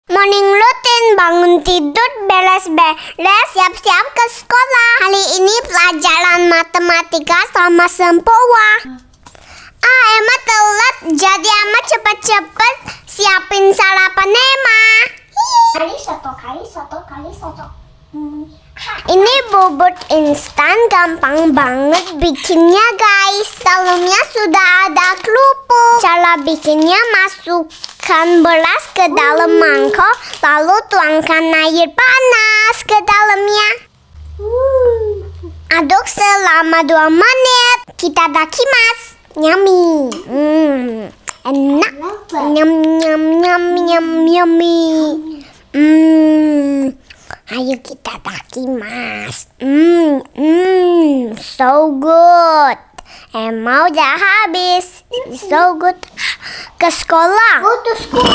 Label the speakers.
Speaker 1: Morning routine, bangun tidur, beres-beres, siap-siap ke sekolah. Hari ini pelajaran matematika sama sempowa. Emma telat, jadi Emma cepet-cepet siapin sarapan Emma. Kali soto. Ini bubur instan, gampang banget bikinnya guys. Dalamnya sudah ada kerupuk. Cara bikinnya, masukkan beras ke dalam mangkok, lalu tuangkan air panas ke dalamnya. Aduk selama 2 menit. Kita dakimasu. Yummy. Enak. Yummy. Ayo kita dakimasu. So good. Emma udah habis. So good. Ke sekolah. Go to school.